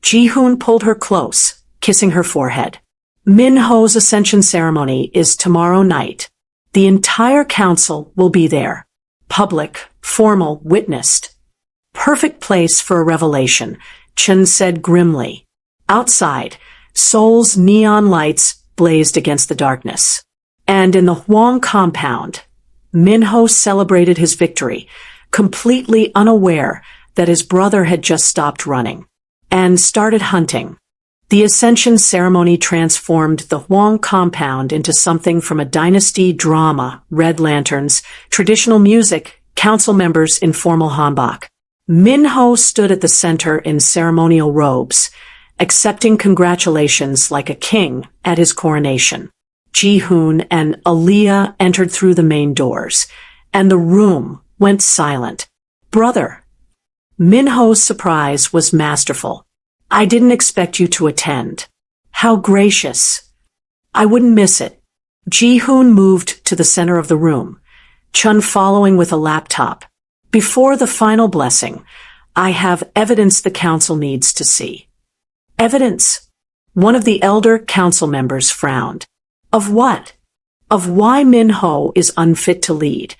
Ji-Hoon pulled her close, kissing her forehead. Minho's ascension ceremony is tomorrow night. The entire council will be there. Public, formal, witnessed. Perfect place for a revelation, Chun said grimly. Outside, Seoul's neon lights blazed against the darkness. And in the Hwang compound, Minho celebrated his victory, completely unaware that his brother had just stopped running and started hunting. The ascension ceremony transformed the Hwang compound into something from a dynasty drama, red lanterns, traditional music, council members in formal hanbok. Minho stood at the center in ceremonial robes, accepting congratulations like a king at his coronation. Ji-Hoon and Aaliyah entered through the main doors, and the room went silent. Brother. Minho's surprise was masterful. I didn't expect you to attend. How gracious. I wouldn't miss it. Ji-Hoon moved to the center of the room, Chun following with a laptop. Before the final blessing, I have evidence the council needs to see. Evidence? One of the elder council members frowned. Of what? Of why Minho is unfit to lead.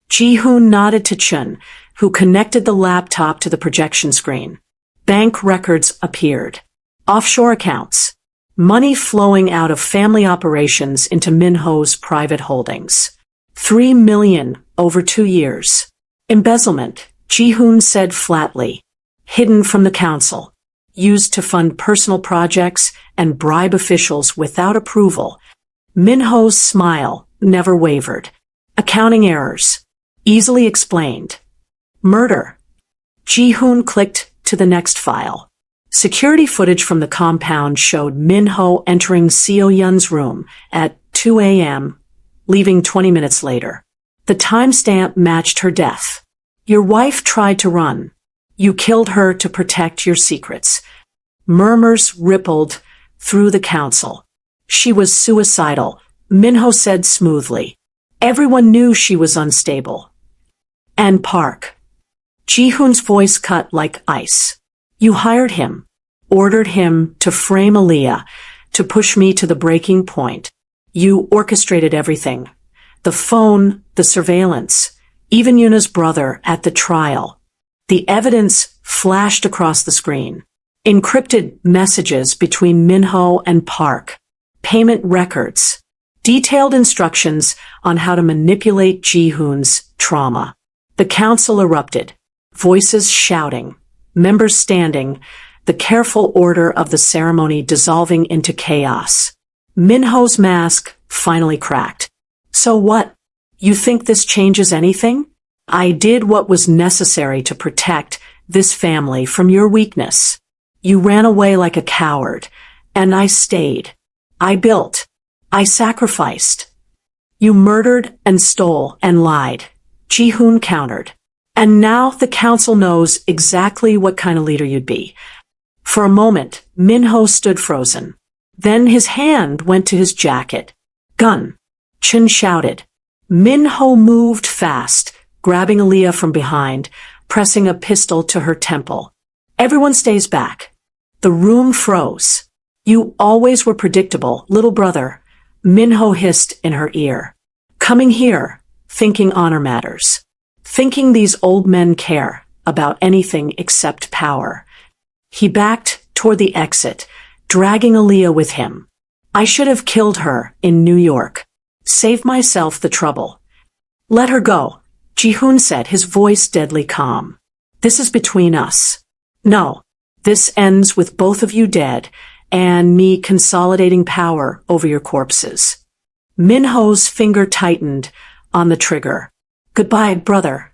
Ji-Hoon nodded to Chun, who connected the laptop to the projection screen. Bank records appeared. Offshore accounts. Money flowing out of family operations into Minho's private holdings. 3 million over 2 years. Embezzlement, Ji-Hoon said flatly. Hidden from the council. Used to fund personal projects and bribe officials without approval. Minho's smile never wavered. Accounting errors. Easily explained. Murder. Ji-Hoon clicked to the next file. Security footage from the compound showed Minho entering Seo-yeon's room at 2 a.m., leaving 20 minutes later. The timestamp matched her death. Your wife tried to run. You killed her to protect your secrets. Murmurs rippled through the council. She was suicidal, Minho said smoothly. Everyone knew she was unstable. And Park. Ji-Hoon's voice cut like ice. You hired him. Ordered him to frame Aaliyah, to push me to the breaking point. You orchestrated everything. The phone, the surveillance. even Yuna's brother at the trial. The evidence flashed across the screen. Encrypted messages between Minho and Park, payment records, detailed instructions on how to manipulate Ji-Hoon's trauma. The council erupted, voices shouting, members standing, the careful order of the ceremony dissolving into chaos. Minho's mask finally cracked. So what? You think this changes anything? I did what was necessary to protect this family from your weakness. You ran away like a coward, and I stayed. I built. I sacrificed. You murdered and stole and lied. Ji-Hoon countered. And now the council knows exactly what kind of leader you'd be. For a moment, Minho stood frozen. Then his hand went to his jacket. Gun. Chun shouted. Minho moved fast, grabbing Aaliyah from behind, pressing a pistol to her temple. Everyone stays back. The room froze. You always were predictable, little brother, Minho hissed in her ear. Coming here, thinking honor matters. Thinking these old men care about anything except power. He backed toward the exit, dragging Aaliyah with him. I should have killed her in New York. Save myself the trouble. Let her go, Ji-Hoon said, his voice deadly calm. This is between us. No, this ends with both of you dead and me consolidating power over your corpses. Minho's finger tightened on the trigger. Goodbye, brother.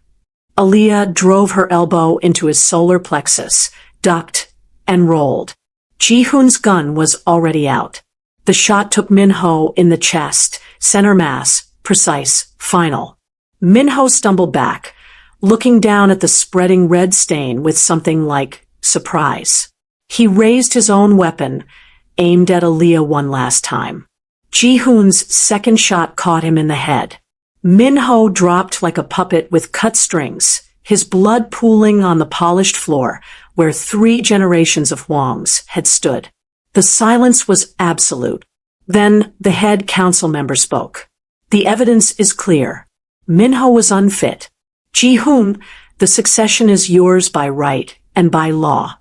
Aaliyah drove her elbow into his solar plexus, ducked, and rolled. Ji-Hoon's gun was already out. The shot took Minho in the chest, center mass, precise, final. Minho stumbled back, looking down at the spreading red stain with something like surprise. He raised his own weapon, aimed at Aaliyah one last time. Ji-Hoon's second shot caught him in the head. Minho dropped like a puppet with cut strings, his blood pooling on the polished floor where 3 generations of Hwangs had stood. The silence was absolute. Then the head council member spoke. The evidence is clear. Minho was unfit. Ji-Hoon, the succession is yours by right and by law.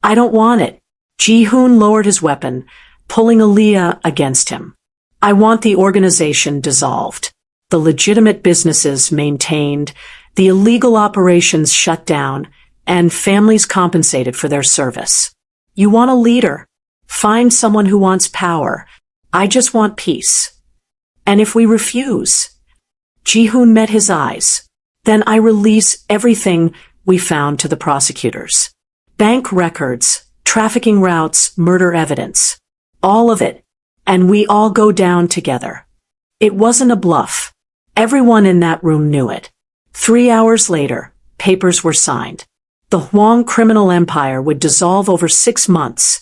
I don't want it. Ji-Hoon lowered his weapon, pulling Aaliyah against him. I want the organization dissolved. The legitimate businesses maintained, the illegal operations shut down, and families compensated for their service. You want a leader. Find someone who wants power. I just want peace. And if we refuse? Ji-Hoon met his eyes. Then I release everything we found to the prosecutors. Bank records, trafficking routes, murder evidence. All of it. And we all go down together. It wasn't a bluff. Everyone in that room knew it. 3 hours later, papers were signed. The Hwang criminal empire would dissolve over 6 months.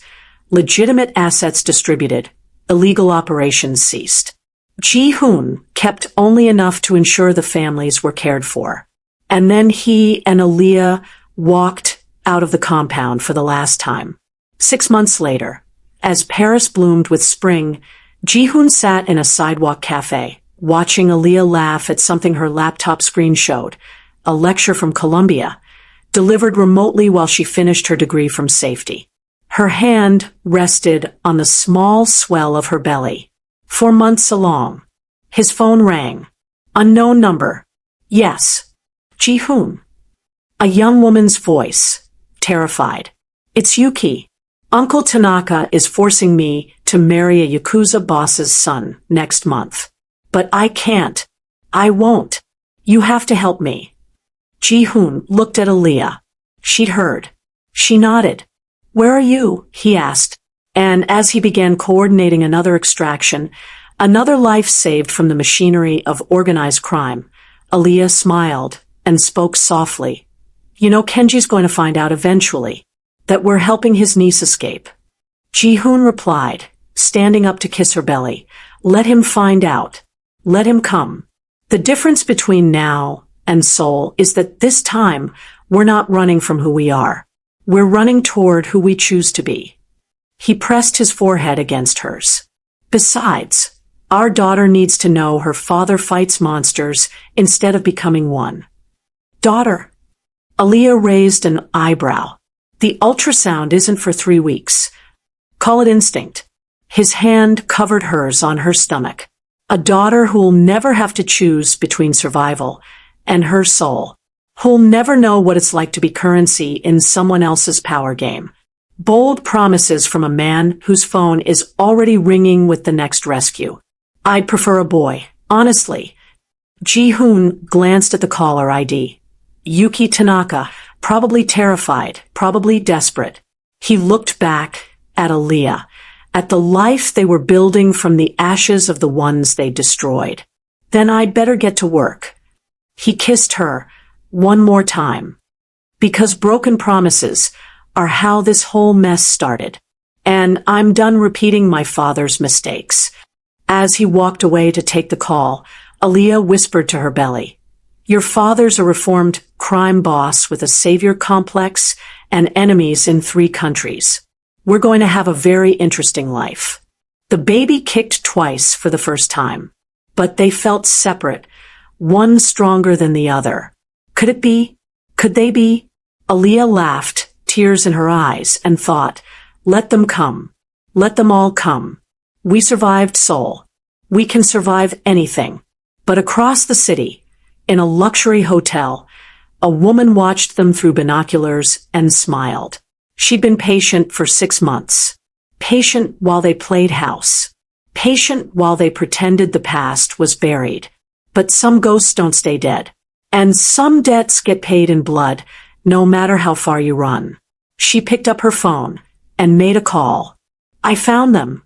Legitimate assets distributed. Illegal operations ceased. Ji-Hoon kept only enough to ensure the families were cared for. And then he and Aaliyah walked out of the compound for the last time. 6 months later, as Paris bloomed with spring, Ji-Hoon sat in a sidewalk cafe, watching Aaliyah laugh at something her laptop screen showed, a lecture from Columbia, delivered remotely while she finished her degree from safety. Her hand rested on the small swell of her belly. 4 months along. His phone rang. Unknown number. Yes. Ji-Hoon. A young woman's voice. Terrified. It's Yuki. Uncle Tanaka is forcing me to marry a Yakuza boss's son next month. But I can't. I won't. You have to help me. Ji-Hoon looked at Aaliyah. She'd heard. She nodded. Where are you? He asked. And as he began coordinating another extraction, another life saved from the machinery of organized crime, Aaliyah smiled and spoke softly. You know, Kenji's going to find out eventually that we're helping his niece escape. Ji-Hoon replied, standing up to kiss her belly. Let him find out. Let him come. The difference between now and Seoul is that this time we're not running from who we are. We're running toward who we choose to be. He pressed his forehead against hers. Besides, Our daughter needs to know her father fights monsters instead of becoming one. Daughter. Aaliyah raised an eyebrow. The ultrasound isn't for 3 weeks. Call it instinct. His hand covered hers on her stomach. A daughter who'll never have to choose between survival and her soul. Who'll never know what it's like to be currency in someone else's power game. Bold promises from a man whose phone is already ringing with the next rescue. I'd prefer a boy, honestly. Ji-Hoon glanced at the caller ID. Yuki Tanaka, probably terrified, probably desperate. He looked back at Aaliyah, at the life they were building from the ashes of the ones they destroyed. Then I'd better get to work. He kissed her one more time. Because broken promises are how this whole mess started. And I'm done repeating my father's mistakes. As he walked away to take the call, Aaliyah whispered to her belly, "Your father's a reformed crime boss with a savior complex and enemies in 3 countries. We're going to have a very interesting life." The baby kicked twice for the first time. But they felt separate, one stronger than the other. Could it be? Could they be? Aaliyah laughed, tears in her eyes, and thought, let them come. Let them all come. We survived Seoul. We can survive anything. But across the city, in a luxury hotel, a woman watched them through binoculars and smiled. She'd been patient for 6 months. Patient while they played house. Patient while they pretended the past was buried. But some ghosts don't stay dead. And some debts get paid in blood, no matter how far you run. She picked up her phone and made a call. I found them.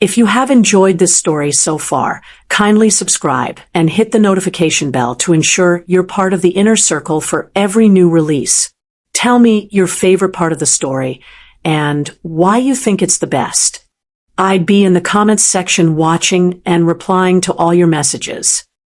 If you have enjoyed this story so far, kindly subscribe and hit the notification bell to ensure you're part of the inner circle for every new release. Tell me your favorite part of the story and why you think it's the best. I'd be in the comments section watching and replying to all your messages.